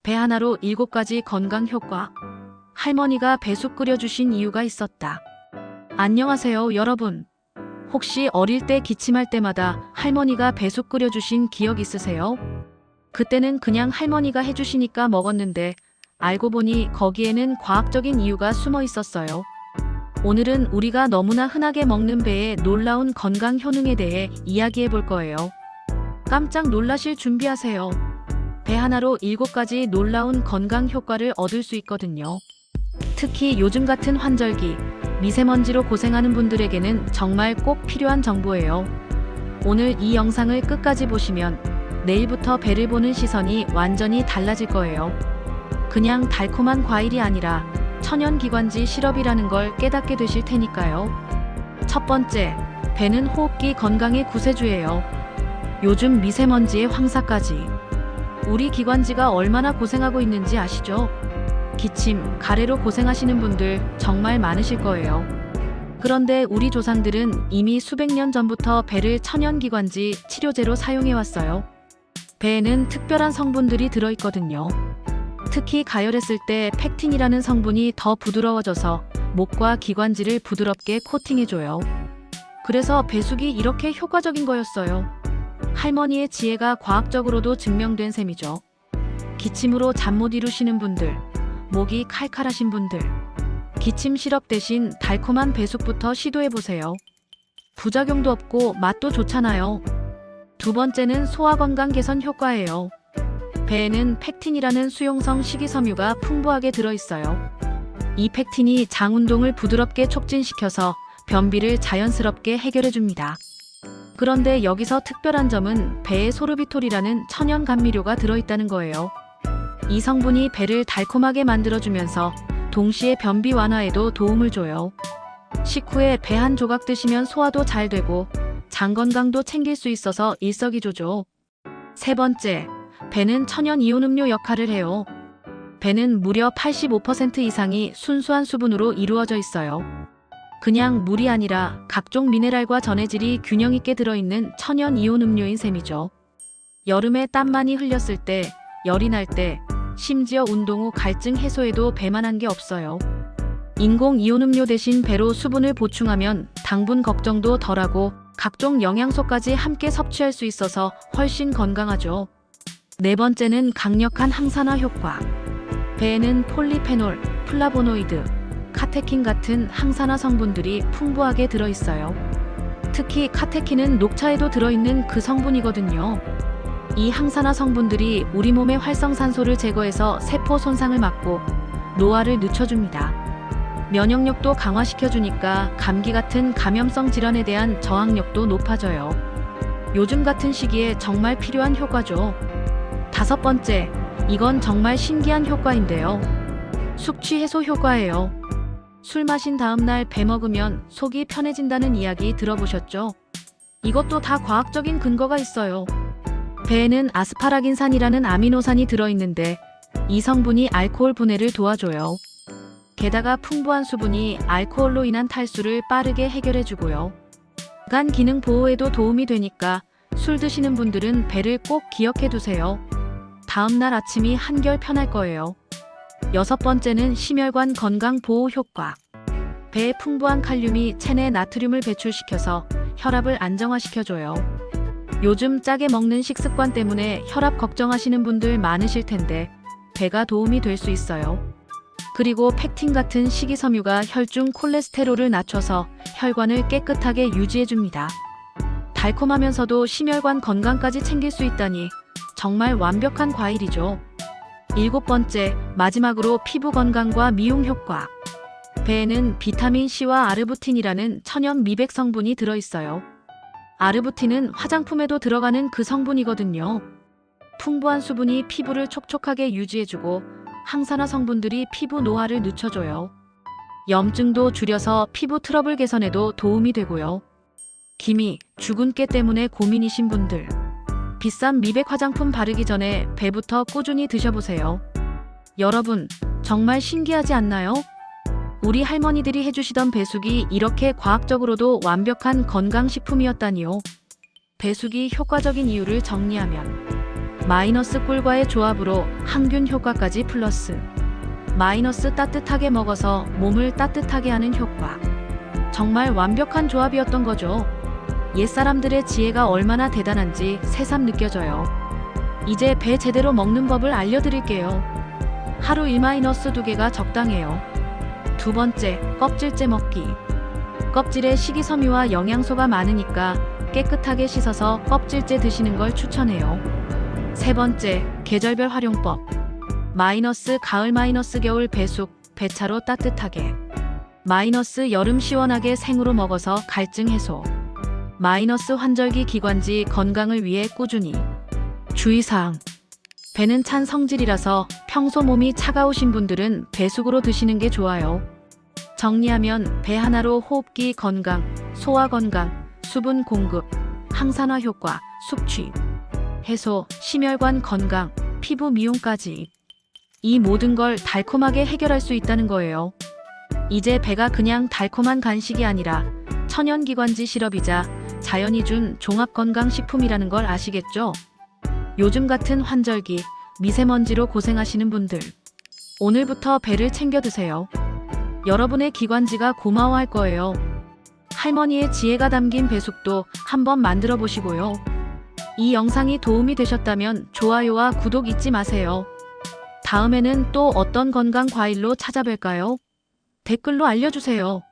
배 하나로 7가지 건강 효과. 할머니가 배숙 끓여주신 이유가 있었다. 안녕하세요, 여러분. 혹시 어릴 때 기침할 때마다 할머니가 배숙 끓여주신 기억 있으세요? 그때는 그냥 할머니가 해주시니까 먹었는데 알고 보니 거기에는 과학적인 이유가 숨어 있었어요. 오늘은 우리가 너무나 흔하게 먹는 배의 놀라운 건강 효능에 대해 이야기해 볼 거예요. 깜짝 놀라실 준비하세요. 배 하나로 7가지 놀라운 건강 효과를 얻을 수 있거든요. 특히 요즘 같은 환절기, 미세먼지로 고생하는 분들에게는 정말 꼭 필요한 정보예요. 오늘 이 영상을 끝까지 보시면 내일부터 배를 보는 시선이 완전히 달라질 거예요. 그냥 달콤한 과일이 아니라 천연기관지 시럽이라는 걸 깨닫게 되실 테니까요. 첫 번째, 배는 호흡기 건강의 구세주예요. 요즘 미세먼지의 황사까지. 우리 기관지가 얼마나 고생하고 있는지 아시죠? 기침, 가래로 고생하시는 분들 정말 많으실 거예요. 그런데 우리 조상들은 이미 수백 년 전부터 배를 천연기관지 치료제로 사용해왔어요. 배에는 특별한 성분들이 들어있거든요. 특히 가열했을 때 팩틴이라는 성분이 더 부드러워져서 목과 기관지를 부드럽게 코팅해줘요. 그래서 배숙이 이렇게 효과적인 거였어요. 할머니의 지혜가 과학적으로도 증명된 셈이죠. 기침으로 잠 못 이루시는 분들, 목이 칼칼하신 분들, 기침 시럽 대신 달콤한 배숙부터 시도해보세요. 부작용도 없고 맛도 좋잖아요. 두 번째는 소화 건강 개선 효과예요. 배에는 팩틴이라는 수용성 식이섬유가 풍부하게 들어있어요. 이 팩틴이 장 운동을 부드럽게 촉진시켜서 변비를 자연스럽게 해결해줍니다. 그런데 여기서 특별한 점은 배에 소르비톨이라는 천연 감미료가 들어있다는 거예요. 이 성분이 배를 달콤하게 만들어주면서 동시에 변비 완화에도 도움을 줘요. 식후에 배 한 조각 드시면 소화도 잘 되고 장 건강도 챙길 수 있어서 일석이조죠. 세 번째, 배는 천연 이온 음료 역할을 해요. 배는 무려 85% 이상이 순수한 수분으로 이루어져 있어요. 그냥 물이 아니라 각종 미네랄과 전해질이 균형 있게 들어있는 천연 이온 음료인 셈이죠. 여름에 땀 많이 흘렸을 때, 열이 날 때, 심지어 운동 후 갈증 해소에도 배만한 게 없어요. 인공 이온 음료 대신 배로 수분을 보충하면 당분 걱정도 덜하고 각종 영양소까지 함께 섭취할 수 있어서 훨씬 건강하죠. 네 번째는 강력한 항산화 효과. 배에는 폴리페놀, 플라보노이드, 카테킨 같은 항산화 성분들이 풍부하게 들어있어요. 특히 카테킨은 녹차에도 들어있는 그 성분이거든요. 이 항산화 성분들이 우리 몸의 활성산소를 제거해서 세포 손상을 막고 노화를 늦춰줍니다. 면역력도 강화시켜주니까 감기 같은 감염성 질환에 대한 저항력도 높아져요. 요즘 같은 시기에 정말 필요한 효과죠. 다섯 번째, 이건 정말 신기한 효과인데요. 숙취 해소 효과예요. 술 마신 다음날 배 먹으면 속이 편해진다는 이야기 들어보셨죠? 이것도 다 과학적인 근거가 있어요. 배에는 아스파라긴산이라는 아미노산이 들어있는데 이 성분이 알코올 분해를 도와줘요. 게다가 풍부한 수분이 알코올로 인한 탈수를 빠르게 해결해주고요. 간 기능 보호에도 도움이 되니까 술 드시는 분들은 배를 꼭 기억해두세요. 다음날 아침이 한결 편할 거예요. 여섯 번째는 심혈관 건강 보호 효과. 배에 풍부한 칼륨이 체내 나트륨을 배출시켜서 혈압을 안정화시켜줘요. 요즘 짜게 먹는 식습관 때문에 혈압 걱정하시는 분들 많으실 텐데 배가 도움이 될 수 있어요. 그리고 팩틴 같은 식이섬유가 혈중 콜레스테롤을 낮춰서 혈관을 깨끗하게 유지해줍니다. 달콤하면서도 심혈관 건강까지 챙길 수 있다니 정말 완벽한 과일이죠. 일곱 번째, 마지막으로 피부 건강과 미용 효과. 배에는 비타민 C와 아르부틴이라는 천연 미백 성분이 들어있어요. 아르부틴은 화장품에도 들어가는 그 성분이거든요. 풍부한 수분이 피부를 촉촉하게 유지해주고 항산화 성분들이 피부 노화를 늦춰줘요. 염증도 줄여서 피부 트러블 개선에도 도움이 되고요. 기미, 주근깨 때문에 고민이신 분들, 비싼 미백 화장품 바르기 전에 배부터 꾸준히 드셔보세요. 여러분, 정말 신기하지 않나요? 우리 할머니들이 해주시던 배숙이 이렇게 과학적으로도 완벽한 건강식품이었다니요. 배숙이 효과적인 이유를 정리하면 마이너스 꿀과의 조합으로 항균 효과까지 플러스. 마이너스 따뜻하게 먹어서 몸을 따뜻하게 하는 효과. 정말 완벽한 조합이었던 거죠. 옛사람들의 지혜가 얼마나 대단한지 새삼 느껴져요. 이제 배 제대로 먹는 법을 알려드릴게요. 하루 1-2개가 적당해요. 두 번째, 껍질째 먹기. 껍질에 식이섬유와 영양소가 많으니까 깨끗하게 씻어서 껍질째 드시는 걸 추천해요. 세 번째, 계절별 활용법. 마이너스 가을 마이너스 겨울 배숙, 배차로 따뜻하게. 마이너스 여름 시원하게 생으로 먹어서 갈증 해소. 마이너스 환절기 기관지 건강을 위해 꾸준히. 주의사항. 배는 찬 성질이라서 평소 몸이 차가우신 분들은 배숙으로 드시는 게 좋아요. 정리하면 배 하나로 호흡기 건강, 소화 건강, 수분 공급, 항산화 효과, 숙취 해소, 심혈관 건강, 피부 미용까지. 이 모든 걸 달콤하게 해결할 수 있다는 거예요. 이제 배가 그냥 달콤한 간식이 아니라 천연기관지 시럽이자 자연이 준 종합건강식품이라는 걸 아시겠죠? 요즘 같은 환절기, 미세먼지로 고생하시는 분들, 오늘부터 배를 챙겨 드세요. 여러분의 기관지가 고마워할 거예요. 할머니의 지혜가 담긴 배숙도 한번 만들어 보시고요. 이 영상이 도움이 되셨다면 좋아요와 구독 잊지 마세요. 다음에는 또 어떤 건강 과일로 찾아뵐까요? 댓글로 알려주세요.